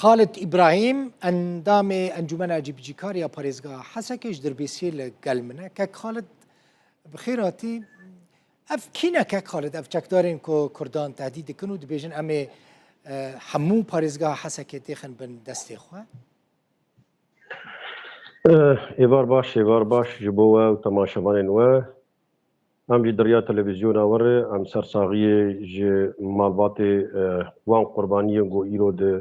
خالد إبراهيم اندام انجمن اجیبجیکار یا پارێزگا حەسەکەش دەربێسیە لە گەل منە کەک خالد بخێراتی ئەف کینە کەک خالد ئەف چەکدارên ku کوردان تهدید dikin û dibêjin em ê hemû پارێزگا حەسەکê têxin bin destê xwe. êvar baş ji bo we û temaşevanên we em jî deriya televîzyona we re em sersaxiyê ji malbatê wan qurbaniyên ku îro di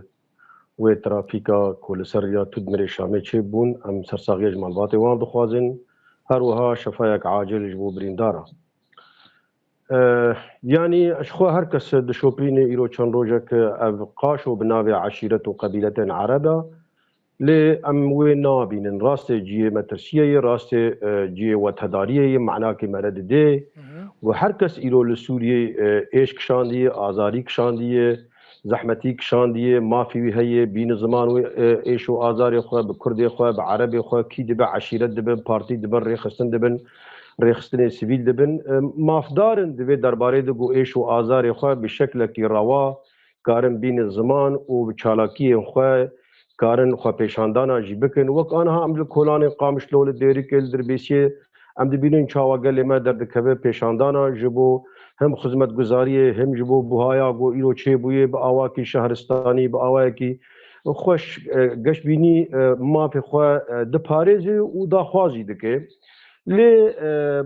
wê trafîka ku li ser ya Tudmirê Şamê çêbûn em sersaxiya ji malbatê wan dixwazin her wiha şefayek acil ji bo birîndara. Yani ji xwe her kes dişopîne îro çend rojek ev qaş û bi navê eşîret û qebîletên Ereb e lê em wê nabînin rastê ciyê metirsiyeyê rastê ciyê wethedariyê menakê me re didê û her kes îro li Sûriyê êş kişandiye azarî kişandiye zehmetî kişandiye mafî wî heye bînin ziman wê êş û azarê xwe bi Kurdê xwe bi Erebê xwe kî dibe eşîret dibin partî dibin rêxistin dibin rêxistinê sivîl dibin mafdarin divê derbarê de ku êş û azarê xwe bi şeklekî rewa karin bînin ziman û bi çalakiyên xwe karin xwepêşandana jî bikin wek aniha em li kolanên Qamişlo li Dêrikê li Dirbêsiyê em dibînin çawa gelê me derdikeve pêşandana ji bo hem xizmetguzariyê hem ji bo buhaya ku îro çêbûyê bi awakî şehristanî bi awayekî xweş geşbînî mafê xwe diparêzê û daxwaz jî dike. Lê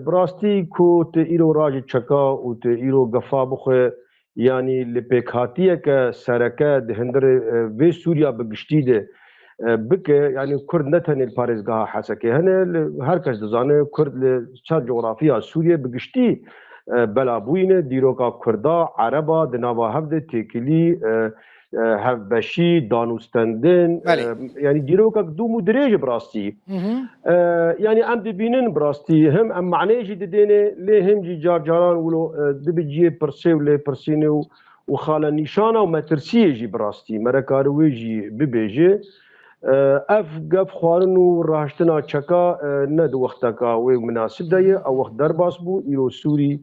bi rastî ku tu îro racê çeka û tu îro gefa bixwe yanî li pêkhatiyeke sereke di hindirê vê Sûriya bi giştî de bike yanî Kurd ne tenê li parêzgeha Hesekê hene her kes dizane Kurd li çar coğrafiya Sûriye bi giştî bela bûyîne dîroka Kurda Ereba di nava hev de têkilî hevbeşî danûstendin yanî dîrokek dûm û dirêj bi rastî yanî em dibînin bi rastî hem em meعنeyê jî didêne lê hem jî car caran wilo dibe ciyê pirsê û lêpirsînê û xala nîşana û metirsiyê jî bi rastî merekarî wê jî bibêje ev gev xwarin û rahiştina çeka ne di wexteka wê münasib de ye ew wext derbas bû îro Sûrî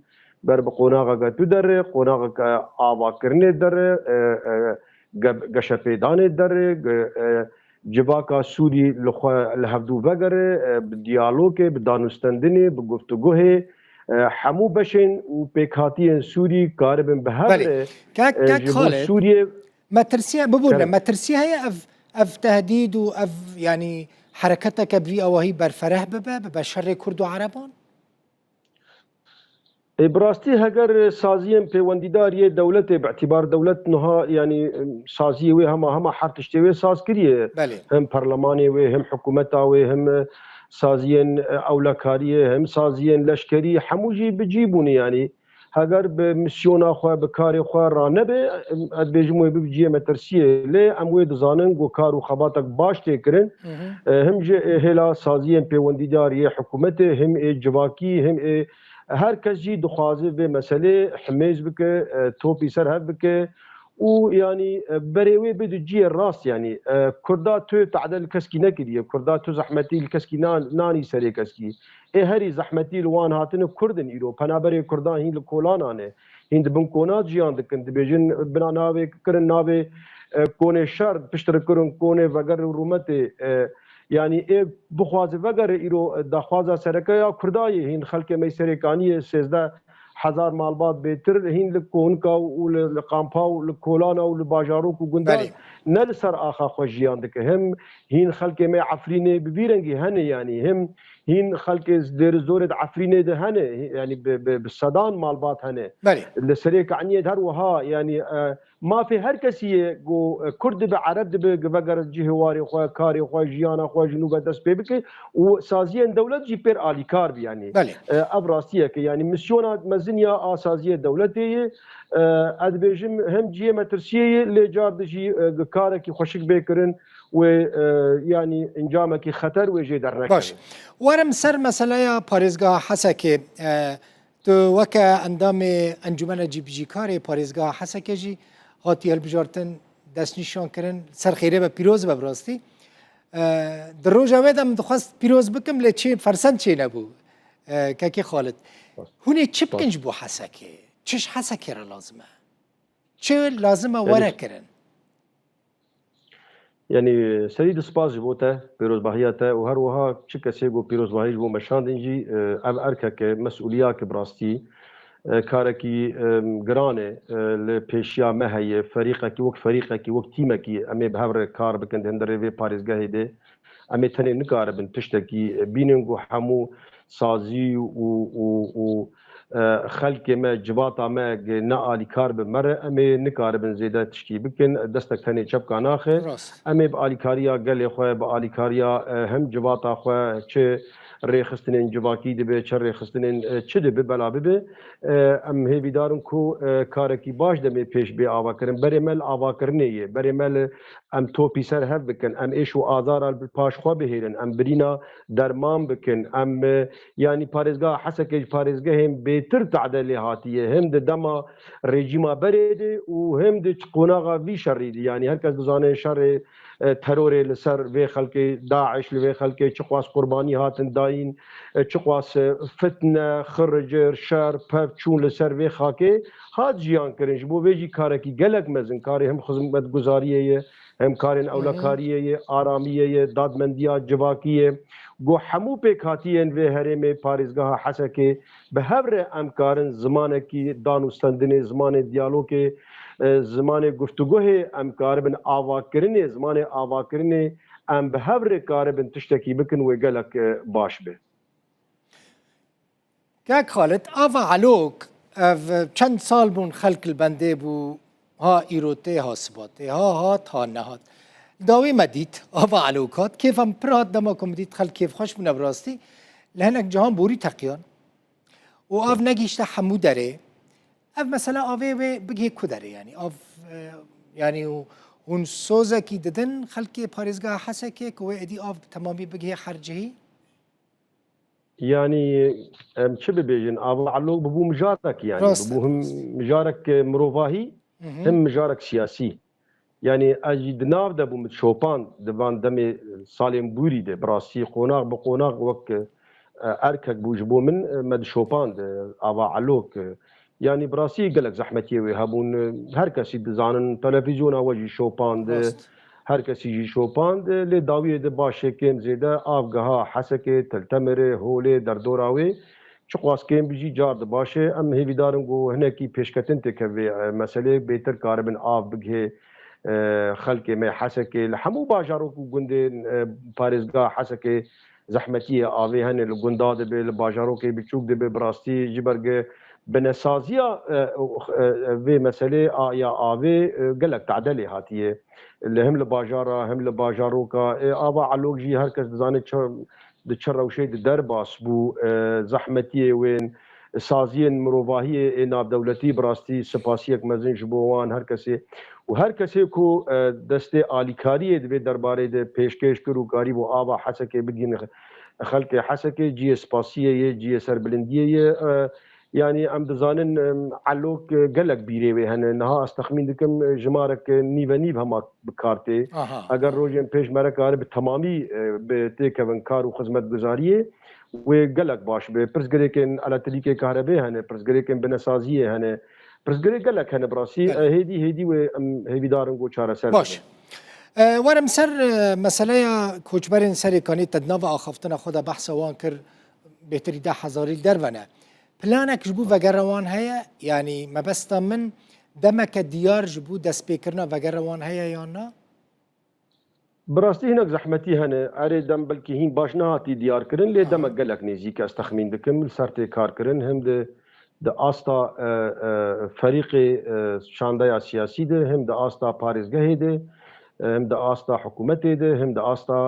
ber bi qonaxeke tu derê qonaxeke avakirinê derê geşepêdanê derê civaka Sûrî li xwe li hevdû vegere bi diyalogê bi danûstendinê bi guftiguhê hemû beşên û pêkhatiyên Sûrî karibin bi hev re ji bo Sûriyê metirsiya bibûne metirsiya heye ev tehdîd û ev yanî hereketeke bi vî awahî berfereh bibe bi şerê Kurd û Ereban? Bi rastî heger saziyên pêwendîdariyê dewletê bi'tîbar dewlet niha yanî saziyê wê hema her tiştê wê saz kiriye hem perlemanê wê hem hikûmeta wê hem saziyên ewlekariyê hem saziyên leşkerî hemû jî bicî bûne yanî heger bi misyona xwe bi karê xwe ranebe ez bêjim wê biciyê metirsiyê lê em wê dizanin ku kar û xebatek baş tê kirin hem ji hêla saziyên pêwendîdariyê hikûmetê hem ê civakî hem ê her kes jî dixwaze vê meselê himêz bike topî ser hev bike û yanî berê wê bê di ciyê rast yanî Kurda tu te'de li keskî nekiriye Kurda tu zehmetî li keskî nanî serê keskî ê herî zehmetî li wan hatine Kurdin îro penaberê Kurdan hîn li kolanan e hîn dibin konat jiyan dikin dibêjin bina navê kirin navê konê şer piştre kirin konê veger rûmetê yani bixwaze vegere îro daxwaza serekeya Kurdayê hîn xelkê me serêkaniyê 13,000 malbat bêtir hîn li Konka û li Qampa û li Kolana û li bajarok û gundan ne li ser axa xwe jiyan dike hem hîn xelkê me Efrînê bi vî rengî hene yanî hem hîn xelkê Dêrizorê di Efrînê de hene yanî bi sedan malbat hene li serêkaniyê her wiha yanî mafê her kesî ye ku Kurd dibe Ereb dibe veger cihê warê xwe karê xwe jiyana xwe ji nû ve dest pê bike û saziyên dewlet jî pêr alîkar bî yanî ev rastiyeke yanî misyona meziniya a saziyê dewletê ye ez dibêjim hem ciyê metirsiyê lê car de jî karekî xweşik bê kirin wê yanî encamekî xeter wê jê dernekevin. Baş werim ser meseleya parêzgeha Hesekê tu weke endamê encumena cîbicîkarê parêzgeha Hesekê jî hatiye hilbijartin destnîşan kirin ser xêrê be pîroz be bi rastî di roja wê de min dixwast pîroz bikim lê çê fersend çê nebû kekê Xalid hûn ê çi bikin ji bo Hesekê çi ji Hesekê re lazim e çi lazim e were kirin يعني سيد سپاس بوته پیروزباهیاته و هر وها چه کسی گو پیروزباهیش بو مشاندن جی اب ارکه که مسئولیت که براستی کارکی گرانه لپیشیا مهیه فريقه کی وقت تیمه کی امی به هر کار بکند هندره وی پاریزگاه ده امی تنه نکاره بن تشتکی بیننگو همو سازی و خلق ما جواتا ما نعالی کار بمره امی نکاره بن زیده تشکی بکن دستک تنه چپ کاناخه راست امی با آلیکاریا گل خواه با آلیکاریا هم جواتا خواه چه ریخستنین جواکی دبه چه ریخستنین چه دبه بلا ببه ام هیویدارم کو کارکی باش دمی پیش بی آوا کرن بری مل آوا کرنیه بری مل ام توپی سر هف بکن ام ایشو آزار پاش خوا بهیرن ام برینا درمان بکن ام يعني باريزغا حسكج باريزغا هم بيتر تعدل هاتيه هم دما ريجيما بريد وهم د قوناغا في شريد يعني هركز دزانه شر ترور لسر في خلق داعش لفي خلق چقواس قرباني هاتن داين چقواس فتنه خرجر شر پف چون لسر في خاكي هات جيان کرنج بو ويجي كاركي گلك مزن كاري هم خدمت گزاريه هم کارن اولکاریه آرامیه دادمندیا جواکیه گو همو پیکاتیین و هرم پاریزگاه حسکه به هر امکارن زمان کی دانوستندن زمان دیالوگ زمان گفتگوه امکار بن آوا کرنه زمان آوا کرنه ام به هر کار بن تشتکی بکن و گلک باش به كاك خالد آفا علوك چند سال بون خلق البنده بو ها ایروته ها سباته ها هات ها نهات داوی مدید آفا علوکات کیف هم پرات دما کم دید خلق کیف خوش بونه براستی لهنک جهان بوری تقیان و آف نگیشته حمو داره اف مثلا آوه بگه کو داره يعني آف يعني اون سوزه کی ددن خلق پاريزگاه حسه که کوه ادی آف تمامی بگه خرجهی يعني چه ببيجن آوا علوق ببو مجارك يعني راسته ببو هم راست مجارك مروفاهي هم مجارك سياسي يعني اجد ناف ده بو متشوبان دبان دمي سالم بوري ده براسي قوناغ بقوناغ وك اركك بوجبو من مد شوبان ده آوا علوق يعني براسي قالك زحمتي وهابون هر کسی بزانن تلفزيون وجي شوبان ده راست هر کسی جی شوپان ده لی داوی ده باشه کم زیده آفگاها حسکه تلتمره هوله در دوراوی چقواس کم بجی جار ده باشه ام هیوی دارم گو هنکی پیشکتن تکوی مسئله بیتر کاربن آف بگه خلق میں حسکه لحمو باجارو کو گنده پارزگاه حسکه زحمتیه آوی هنه لگنداد به لباجارو که بچوک ده به براستی جبرگه بنسازیا و مسئله آیا آوی گلک تعدلی هاتیه اللي هم لباجارة هم لباجاروكا آبا علوك جي هركز دزاني دتشر وشي درباس بو زحمتي وين سازين مروفاهية ناب دولتي براستي سپاسيك مزن جبوان هركسي وهركسي كو دستي آليكارية دبي درباري دي پیشکش کرو کاری بو آبا حسكي بگين خلق حسكي جي سپاسية جي سربلندية يعني ام دزانن علوك قلق بيري هن نها استخمين دكم جمارك نيف هما بكارتي اگر روجن پیش مرکار بتمامی بتيكن كار وخدمت گزاريه وقلق باش بپرسگريكن على تليكه كهرباء هن پرسگريكن بنسازيه هن پرسگري قلق هن براسي هيدي و هيدي دارن گو چاره سر باش ورم سر مسئله کوچبرین سری کانی تدناو آخفتنا خدا بحث وان کر بهتری 10,000 درونه پلانك جبو وگروان هيا يعني ما بستا من دمك ديار جبو دست بيكرنا وگروان هيا یا نه براستي هناك زحمتي هنا اري دم بلكي هين باش نهاتي ديار كرن لي دم قلق نيزيك استخمين دكم سرتي كار كرن هم د استا فريق شاندايا سياسي ده هم د استا باريزگاه ده هم د استا حكومت ده هم د استا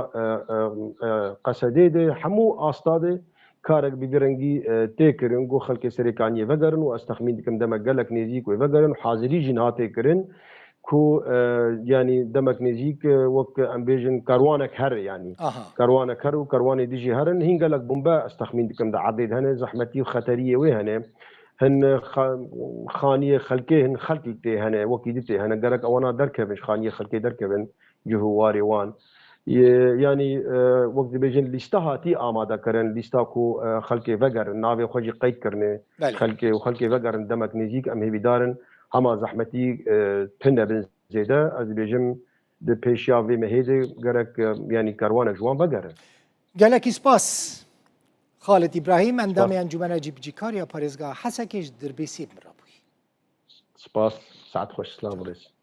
قصدي ده همو استا ده كارك بيرنجي تيكرن جو خلق سريكانيه وگرن و استخمين دكم دم قلق نيزيك وگرن حاضري جناتي كرن كو يعني دمك نزيك وك امبيجن كاروانك هر يعني كاروانك هر وكارواني ديجي هرن هين قالك بومبا استخمين دكم دا عديد هنا زحمتي وخطريه وهنا هن خانيه خلقي هن خلقتي هنا وكيدتي هنا قالك اوانا دركبن خانيه خلقي دركبن جهواري وان يعني وقت بيجن ليستهاتي آماده كرن ليستا كو خلقي وگر ناوي خوجي قيد كرنه خلقي وخلقي وگر دمك نزيك ام هي بدارن هما زحمتي تنه بن زيده از بيجم د پیشیاوی مهیده گرک یعنی کاروان جوان بگره گلکی سپاس خالد ابراهیم اندام انجمن جیبجیکار یا پارێزگا حەسەکێش دەربێ سێ مرابووی سپاس ساعت خوش سلام ڕێز